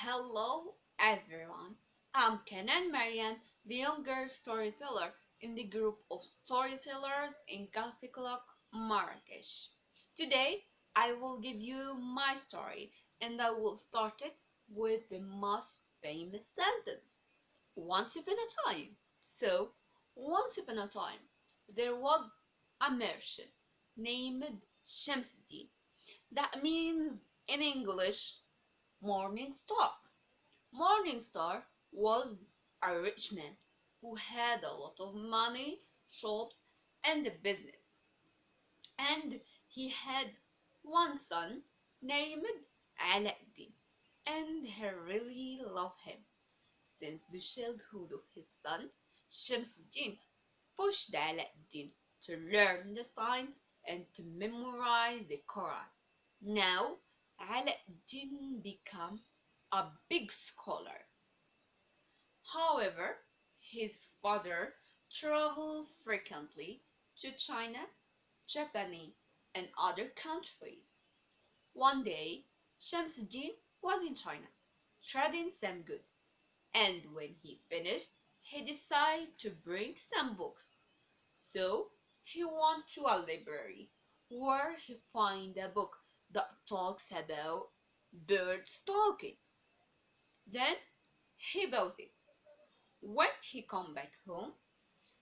Hello everyone, I'm Kenan Mariame, the younger storyteller in the group of storytellers in Catholic Marrakesh. Today I will give you my story and I will start it with the most famous sentence. Once upon a time. So, once upon a time, there was a merchant named Shamsuddin. That means in English, morning star. Morningstar was a rich man who had a lot of money, shops, and a business. And he had one son named Aladdin, and he really loved him. Since the childhood of his son, Shamsuddin pushed Aladdin to learn the science and to memorize the Quran. Now, Aladdin became a big scholar. However, his father traveled frequently to China, Japan, and other countries. One day, Shamsuddin was in China, trading some goods, and when he finished, he decided to bring some books. So, he went to a library where he found a book that talks about birds talking. Then, he bought it. When he come back home,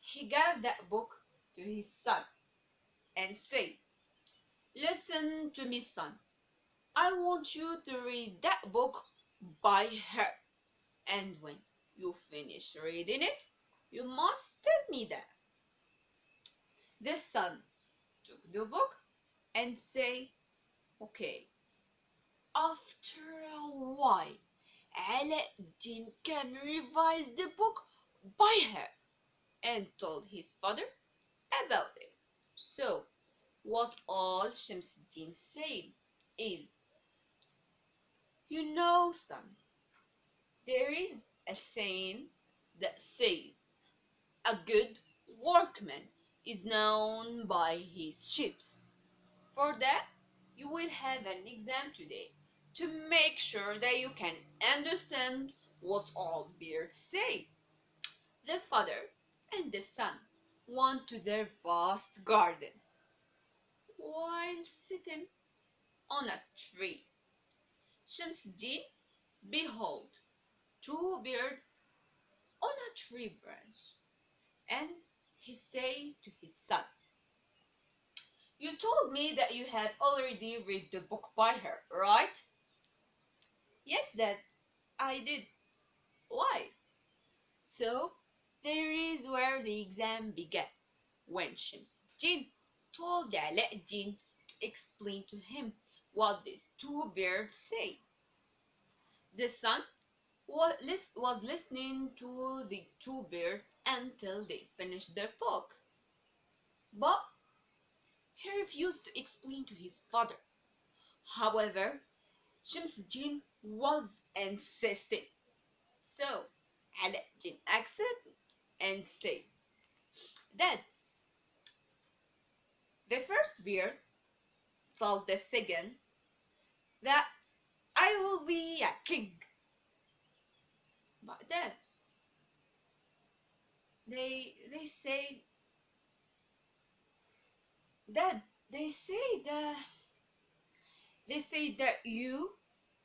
he gave that book to his son and said, "Listen to me, son. I want you to read that book by heart. And when you finish reading it, you must tell me that." The son took the book and said, "Okay." After a while, Aladdin can revise the book by heart and told his father about it. So, what all Shamsuddin said is, "You know, son, there is a saying that says a good workman is known by his ships. For that, you will have an exam today to make sure that you can understand what all birds say." The father and the son went to their vast garden. While sitting on a tree, Shamsuddin beheld two birds on a tree branch, and he said to his son, "You told me that you had already read the book by her, right?" "Yes, Dad, I did." "Why?" So there is where the exam began, when Shamsuddin told Aladdin to explain to him what these two birds say. The son was listening to the two birds until they finished their talk. But he refused to explain to his father. However, Shamsuddin was insisting. So Aladdin accepted and said, "Dad, the first bird told the second that I will be a king. But Dad, they say Dad, they say that they say that you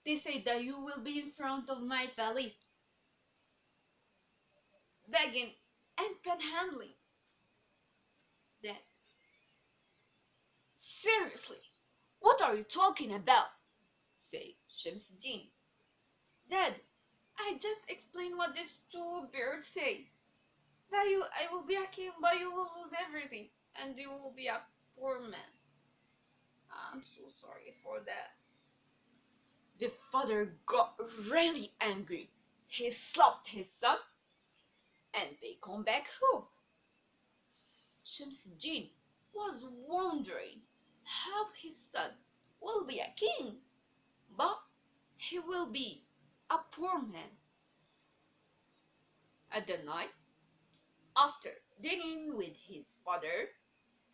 they say that you will be in front of my palace, begging and panhandling." Dad, "Seriously, what are you talking about?" said Shamsuddin. "Dad, I just explained what these two birds say. That I will be a king, but you will lose everything, and you will be a poor man. I'm so sorry for that." The father got really angry. He slapped his son, and they come back home. Shamsuddin was wondering how his son will be a king, but he will be a poor man. At the night, after dining with his father,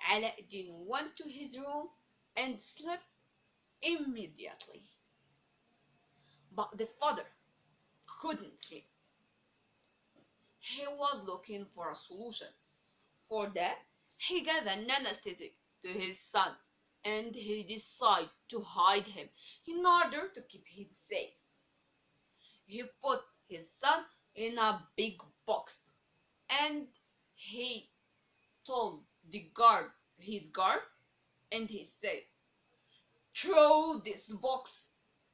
Aladdin went to his room and slept immediately. But the father couldn't sleep. He was looking for a solution. For that, he gave an anesthetic to his son, and he decided to hide him in order to keep him safe. He put his son in a big box, and he told his guard, and he said, "Throw this box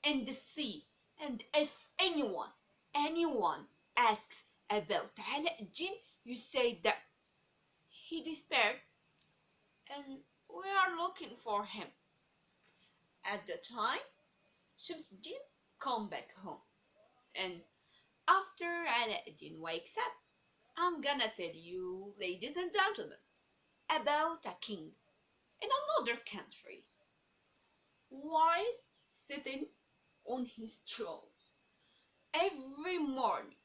in the sea, and if anyone asks about Aladdin, you say that he disappeared and we are looking for him." At the time, Shamsuddin come back home, and after Aladdin wakes up, I'm gonna tell you, ladies and gentlemen, about a king in another country. While sitting on his throne, every morning,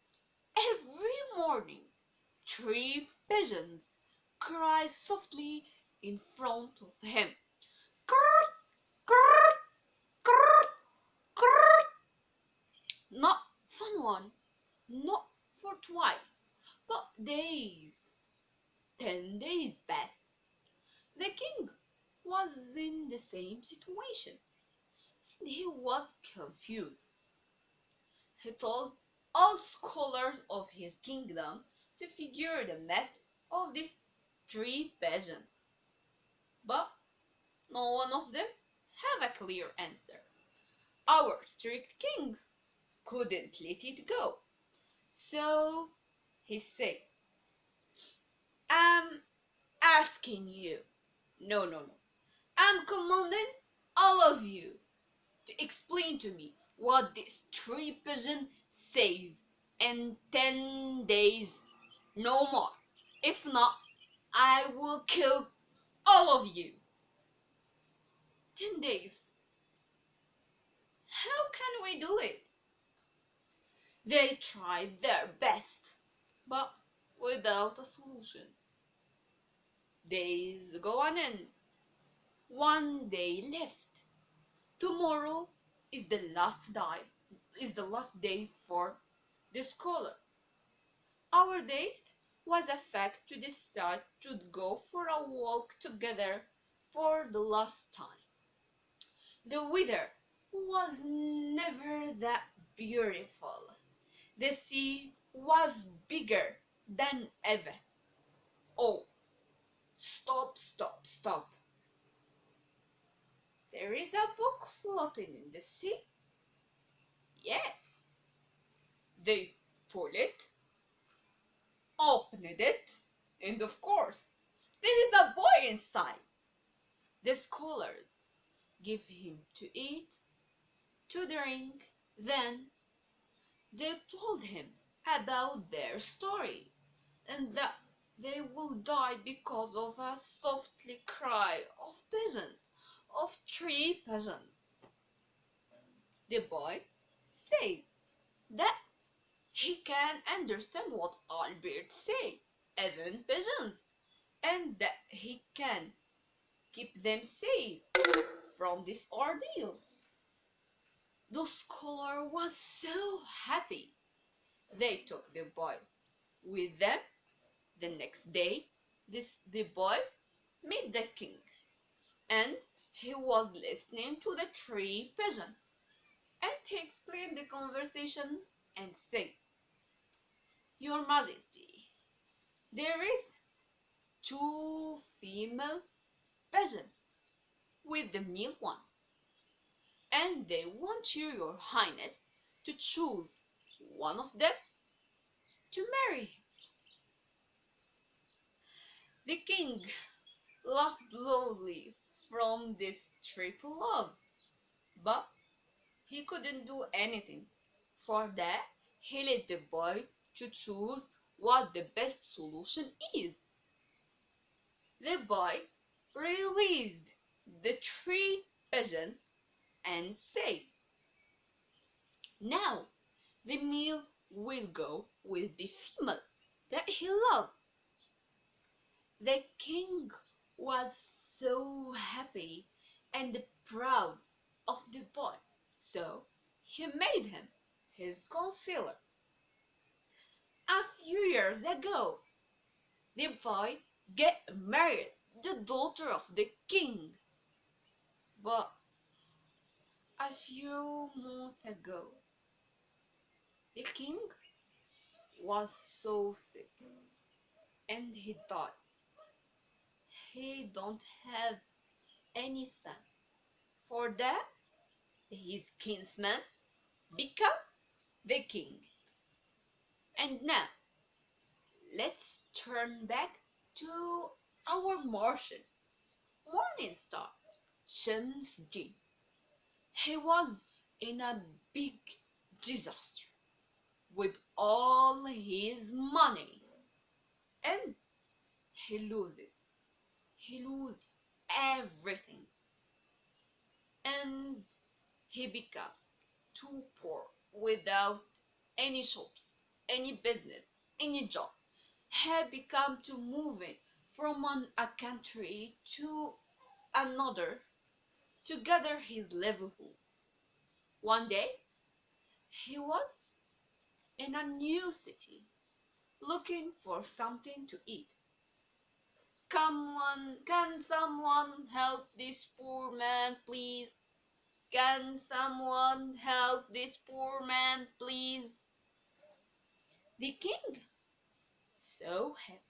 every morning, three pigeons cry softly in front of him. Krrrt, krrrt, krrrt, krrrt. Not someone, not for twice, but days. 10 days passed. The king was in the same situation, and he was confused. He told all scholars of his kingdom to figure the mess of these three peasants, but no one of them have a clear answer. Our strict king couldn't let it go, so he said, "I'm asking you. No. I'm commanding all of you to explain to me what this tree pigeon says in 10 days, no more. If not, I will kill all of you." 10 days. How can we do it? They tried their best, but without a solution. Days go on and one day left. Tomorrow is the last day for the scholar. Our date was a fact to decide to go for a walk together for the last time. The weather was never that beautiful. The sea was bigger than ever. Oh, stop. There is a book floating in the sea. Yes. They pull it, opened it, and of course, there is a boy inside. The scholars give him to eat, to drink, then they told him about their story and that they will die because of a softly cry of peasants, of three peasants. The boy said that he can understand what all birds say, even pigeons, and that he can keep them safe from this ordeal. The scholar was so happy. They took the boy with them. The next day, the boy met the king, and he was listening to the three pigeons, and he explained the conversation and said, "Your Majesty, there is two female peasants with the male one, and they want you, your highness, to choose one of them to marry." The king laughed loudly from this triple love, but he couldn't do anything. For that, he let the boy to choose what the best solution is. The boy released the three pigeons and said, "Now the male will go with the female that he loved." The king was so happy and proud of the boy, so he made him his counselor. A few years ago, the boy get married the daughter of the king. But a few months ago, the king was so sick and he thought he don't have any son. For that, his kinsman become the king. And now, let's turn back to our Martian morning star, Shamsuddin. He was in a big disaster with all his money and he lose it. He lose everything and he become too poor without any shops, any business, any job. He become to moving from a country to another to gather his livelihood. One day he was in a new city looking for something to eat. Can someone help this poor man, please? Can someone help this poor man, please? The king saw him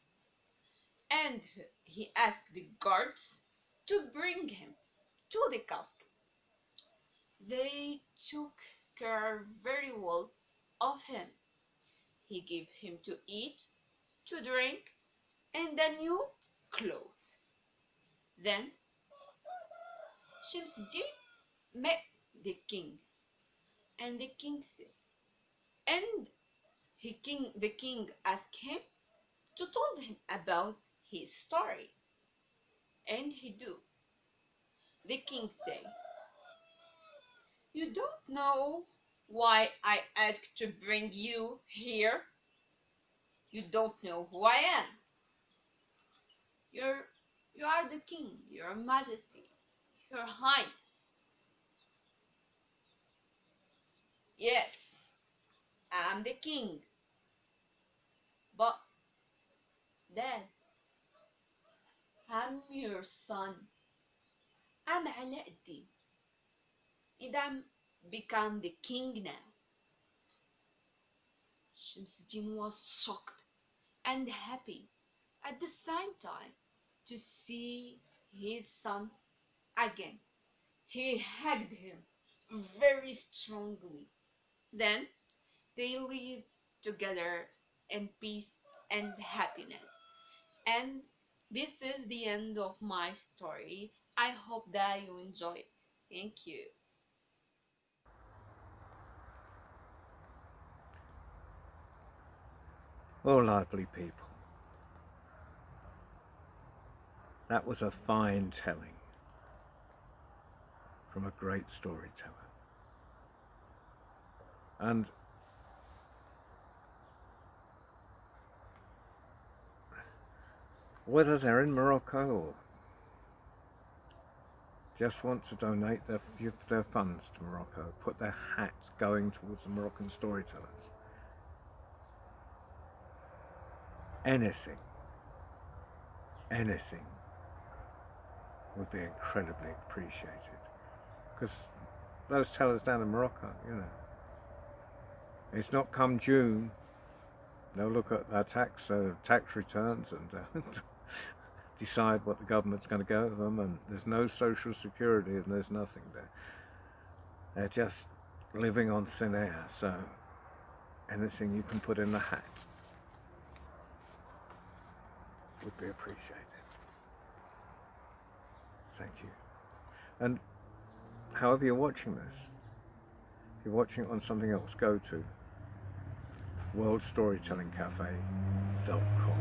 and he asked the guards to bring him to the castle. They took care very well of him. He gave him to eat, to drink, and a new clothes. Then Shamsuddin met the king, and the king said, and the king asked him to tell him about his story, and he do. The king said, "You don't know why I asked to bring you here. You don't know who I am. You're, you are the king, your majesty, your highness. Yes, I'm the king, but dad, I'm your son. I'm Alauddin, and I'm become the king now." Shamsuddin was shocked and happy at the same time to see his son again. He hugged him very strongly. Then they lived together in peace and happiness. And this is the end of my story. I hope that you enjoy it. Thank you. Oh, lovely people. That was a fine telling from a great storyteller. And whether they're in Morocco or just want to donate their funds to Morocco, put their hats going towards the Moroccan storytellers, anything would be incredibly appreciated. Because those tellers down in Morocco, it's not come June, they'll look at their tax returns and decide what the government's going to go to them, and there's no social security and there's nothing there. They're just living on thin air, so anything you can put in the hat would be appreciated. Thank you. And however you're watching this, if you're watching it on something else, go to worldstorytellingcafe.com.